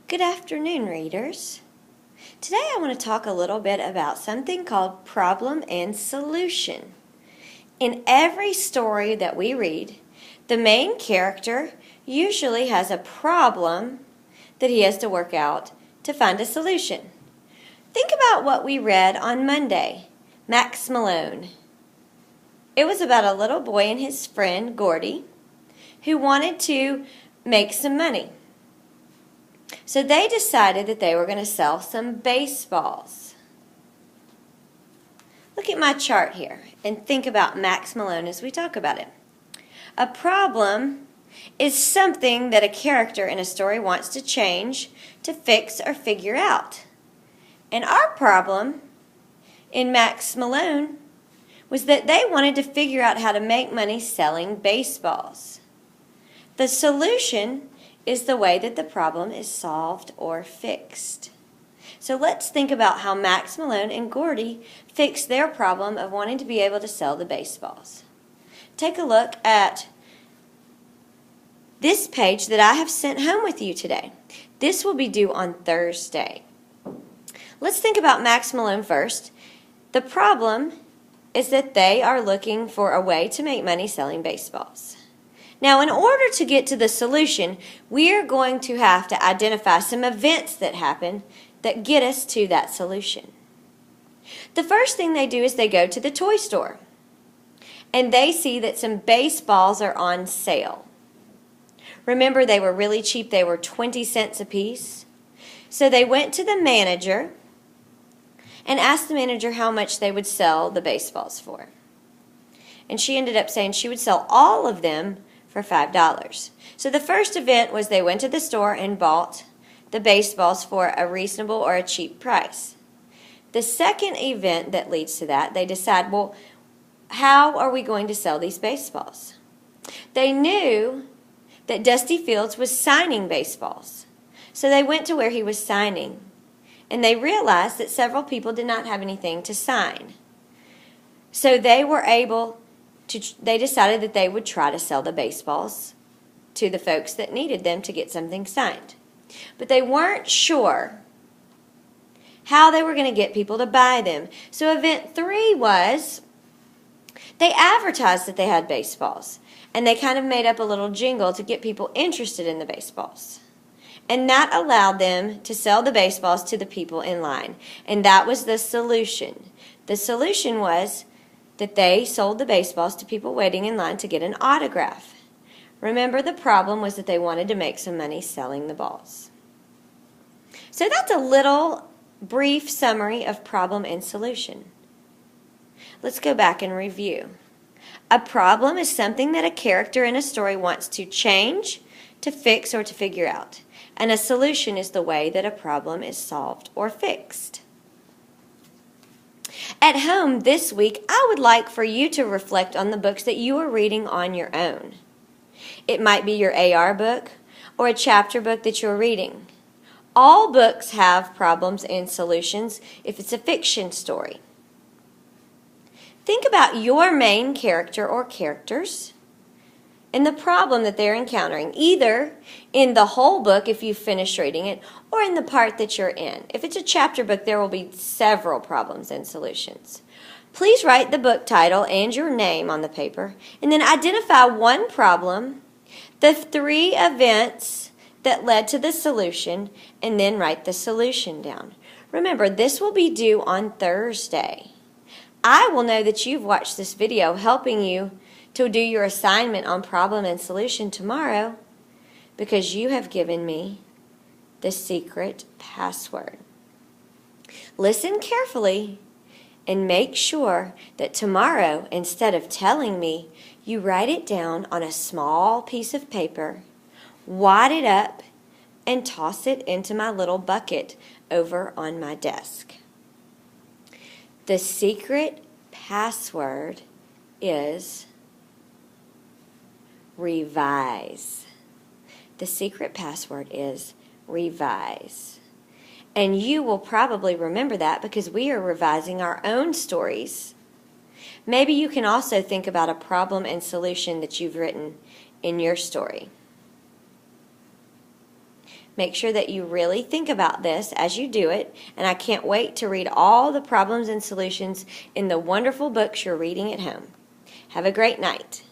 Good afternoon, readers. Today I want to talk a little bit about something called problem and solution. In every story that we read, the main character usually has a problem that he has to work out to find a solution. Think about what we read on Monday, Max Malone. It was about a little boy and his friend, Gordy, who wanted to make some money. So they decided that they were going to sell some baseballs. Look at my chart here and think about Max Malone as we talk about it. A problem is something that a character in a story wants to change, to fix, or figure out. And our problem in Max Malone was that they wanted to figure out how to make money selling baseballs. The solution is the way that the problem is solved or fixed. So let's think about how Max Malone and Gordy fixed their problem of wanting to be able to sell the baseballs. Take a look at this page that I have sent home with you today. This will be due on Thursday. Let's think about Max Malone first. The problem is that they are looking for a way to make money selling baseballs. Now, in order to get to the solution, we are going to have to identify some events that happen that get us to that solution. The first thing they do is they go to the toy store, and they see that some baseballs are on sale. Remember, they were really cheap. They were 20 cents a piece. So they went to the manager and asked the manager how much they would sell the baseballs for. And she ended up saying she would sell all of them for $5. So the first event was they went to the store and bought the baseballs for a reasonable or a cheap price. The second event that leads to that, they decide, well, how are we going to sell these baseballs? They knew that Dusty Fields was signing baseballs. So they went to where he was signing, and they realized that several people did not have anything to sign. So they decided that they would try to sell the baseballs to the folks that needed them to get something signed. But they weren't sure how they were going to get people to buy them. So event 3 was they advertised that they had baseballs, and they kind of made up a little jingle to get people interested in the baseballs. And that allowed them to sell the baseballs to the people in line. And that was the solution. The solution was that they sold the baseballs to people waiting in line to get an autograph. Remember, the problem was that they wanted to make some money selling the balls. So that's a little brief summary of problem and solution. Let's go back and review. A problem is something that a character in a story wants to change, to fix, or to figure out. And a solution is the way that a problem is solved or fixed. At home this week, I would like for you to reflect on the books that you are reading on your own. It might be your AR book or a chapter book that you're reading. All books have problems and solutions if it's a fiction story. Think about your main character or characters and the problem that they're encountering, either in the whole book if you've finished reading it, or in the part that you're in. If it's a chapter book, there will be several problems and solutions. Please write the book title and your name on the paper, and then identify one problem, the 3 events that led to the solution, and then write the solution down. Remember, this will be due on Thursday. I will know that you've watched this video helping you to do your assignment on problem and solution tomorrow because you have given me the secret password. Listen carefully and make sure that tomorrow, instead of telling me, you write it down on a small piece of paper, wad it up, and toss it into my little bucket over on my desk. The secret password is revise. The secret password is revise. And you will probably remember that because we are revising our own stories. Maybe you can also think about a problem and solution that you've written in your story. Make sure that you really think about this as you do it, and I can't wait to read all the problems and solutions in the wonderful books you're reading at home. Have a great night.